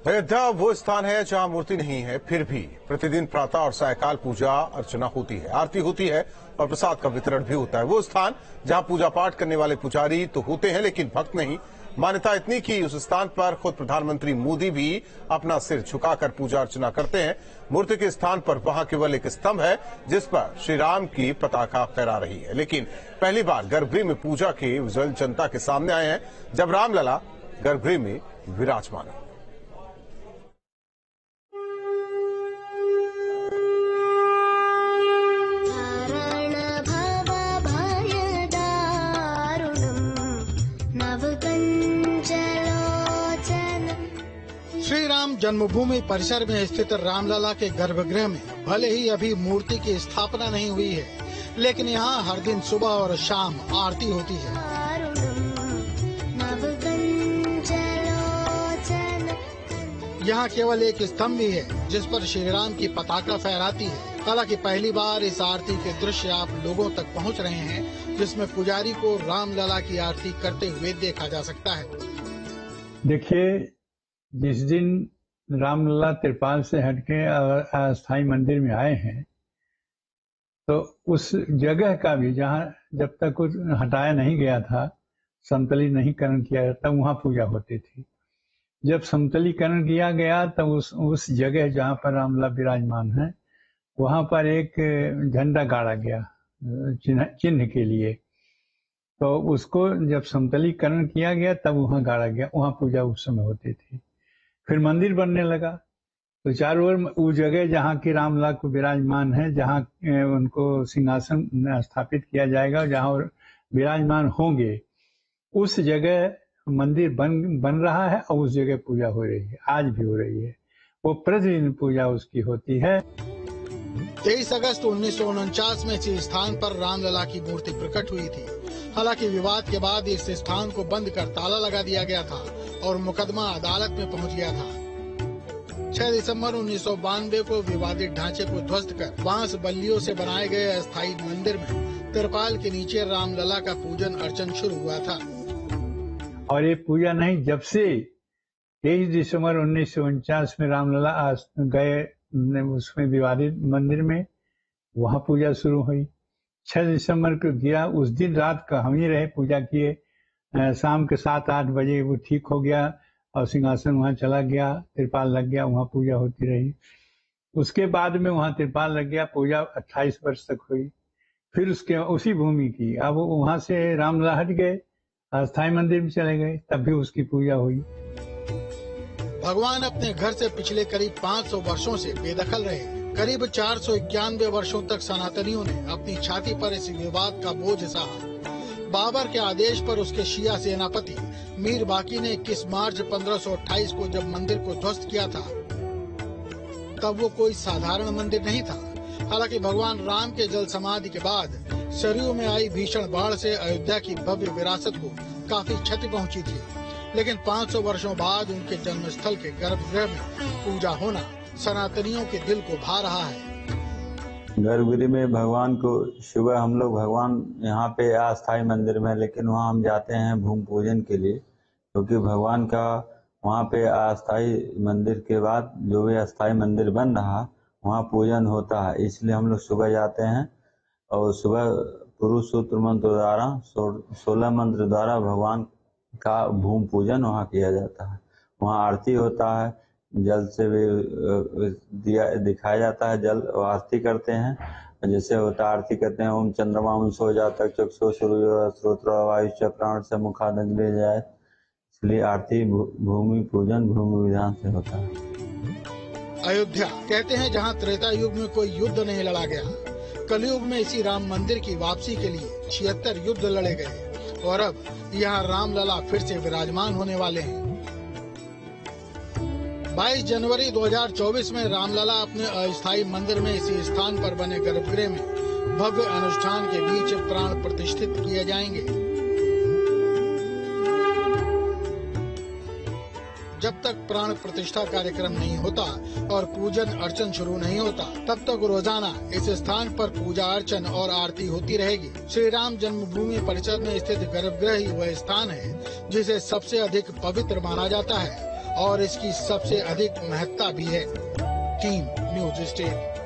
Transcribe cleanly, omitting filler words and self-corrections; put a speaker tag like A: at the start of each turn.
A: अयोध्या वो स्थान है जहां मूर्ति नहीं है, फिर भी प्रतिदिन प्रातः और सायकाल पूजा अर्चना होती है, आरती होती है और प्रसाद का वितरण भी होता है। वो स्थान जहां पूजा पाठ करने वाले पुजारी तो होते हैं लेकिन भक्त नहीं। मान्यता इतनी कि उस स्थान पर खुद प्रधानमंत्री मोदी भी अपना सिर झुकाकर पूजा अर्चना करते हैं। मूर्ति के स्थान पर वहां केवल एक स्तंभ है जिस पर श्री राम की पताका फहरा रही है। लेकिन पहली बार गर्भगृह में पूजा के विजुअल जनता के सामने आए हैं जब रामलला गर्भगृह में विराजमान है।
B: श्री राम जन्मभूमि परिसर में स्थित रामलला के गर्भगृह में भले ही अभी मूर्ति की स्थापना नहीं हुई है, लेकिन यहाँ हर दिन सुबह और शाम आरती होती है। यहाँ केवल एक स्तंभ भी है जिस पर श्री राम की पताका फहराती है। हालांकि पहली बार इस आरती के दृश्य आप लोगों तक पहुँच रहे हैं, जिसमें पुजारी को रामलला की आरती करते हुए देखा जा सकता है।
C: देखिए, जिस दिन रामलला तिरपाल से हटके अस्थाई मंदिर में आए हैं, तो उस जगह का भी जहाँ जब तक कुछ हटाया नहीं गया था, समतलीकरण किया गया, तब वहाँ पूजा होती थी। जब समतलीकरण किया गया तब उस जगह जहाँ पर रामलला विराजमान है, वहाँ पर एक झंडा गाड़ा गया चिन्ह के लिए। तो उसको जब समतलीकरण किया गया तब वहाँ गाड़ा गया, वहाँ पूजा उस समय होती थी। फिर मंदिर बनने लगा तो चारों ओर उस जगह जहाँ की रामलला को विराजमान है, जहाँ उनको सिंहासन स्थापित किया जाएगा, जहाँ विराजमान होंगे, उस जगह मंदिर बन रहा है और उस जगह पूजा हो रही है, आज भी हो रही है। वो प्रतिदिन पूजा उसकी होती है।
B: 23 अगस्त 1949 में इस स्थान पर रामलला की मूर्ति प्रकट हुई थी। हालांकि विवाद के बाद इस स्थान को बंद कर ताला लगा दिया गया था और मुकदमा अदालत में पहुंच गया था। 6 दिसंबर 1992 को विवादित ढांचे को ध्वस्त कर बांस बल्लियों से बनाए गए अस्थायी मंदिर में तिरपाल के नीचे रामलला का पूजन अर्चन शुरू हुआ था।
C: और ये पूजा नहीं, जब से 23 दिसंबर 1949 में रामलला गए उसमें विवादित मंदिर में, वहाँ पूजा शुरू हुई। 6 दिसंबर को गिरा, उस दिन रात का हम ही रहे, पूजा किए। शाम के 7-8 बजे वो ठीक हो गया और सिंहासन वहाँ चला गया, तिरपाल लग गया, वहाँ पूजा होती रही। उसके बाद में वहाँ तिरपाल लग गया, पूजा 28 वर्ष तक हुई। फिर उसके उसी भूमि की अब वहाँ से रामलला हट गए, अस्थाई मंदिर में चले गए, तब भी उसकी पूजा हुई।
B: भगवान अपने घर से पिछले करीब 500 वर्षों से बेदखल रहे। करीब 491 वर्षों तक सनातनियों ने अपनी छाती पर इस विवाद का बोझ सहा। बाबर के आदेश पर उसके शिया सेनापति मीर बाकी ने 21 मार्च 1528 को जब मंदिर को ध्वस्त किया था, तब वो कोई साधारण मंदिर नहीं था। हालांकि भगवान राम के जल समाधि के बाद सरयू में आई भीषण बाढ़ से अयोध्या की भव्य विरासत को काफी क्षति पहुंची थी, लेकिन 500 वर्षों बाद उनके जन्मस्थल के गर्भगृह में पूजा होना सनातनियों के दिल को भा रहा है।
D: गर्भगृह में भगवान को सुबह हम लोग भगवान यहाँ पे अस्थाई मंदिर में, लेकिन वहाँ हम जाते हैं भूमि पूजन के लिए, क्योंकि भगवान का वहाँ पे अस्थाई मंदिर के बाद जो भी अस्थाई मंदिर बन रहा वहाँ पूजन होता है। इसलिए हम लोग सुबह जाते हैं और सुबह पुरुष सूत्र मंत्र द्वारा 16 मंत्र द्वारा भगवान का भूमि पूजन वहाँ किया जाता है। वहाँ आरती होता है, जल से भी दिखाया जाता है, जल आरती करते हैं। जैसे होता आरती करते हैं, ओम चंद्रमा सो जातक चक्षु सूर्य श्रोत्र वायु प्राण से मुखादग्नि जाए, इसलिए आरती भूमि पूजन भूमि विधान से होता है।
B: अयोध्या कहते हैं जहाँ त्रेता युग में कोई युद्ध नहीं लड़ा गया, कलयुग में इसी राम मंदिर की वापसी के लिए 76 युद्ध लड़े गए और अब यहाँ रामलला फिर से विराजमान होने वाले हैं। 22 जनवरी 2024 में रामलला अपने अस्थायी मंदिर में इसी स्थान पर बने गर्भगृह में भव्य अनुष्ठान के बीच प्राण प्रतिष्ठित किए जाएंगे। जब तक प्राण प्रतिष्ठा कार्यक्रम नहीं होता और पूजन अर्चन शुरू नहीं होता, तब तक रोजाना इस स्थान पर पूजा अर्चन और आरती होती रहेगी। श्री राम जन्मभूमि परिसर में स्थित गर्भगृह ही वह स्थान है जिसे सबसे अधिक पवित्र माना जाता है और इसकी सबसे अधिक महत्ता भी है। Team news state.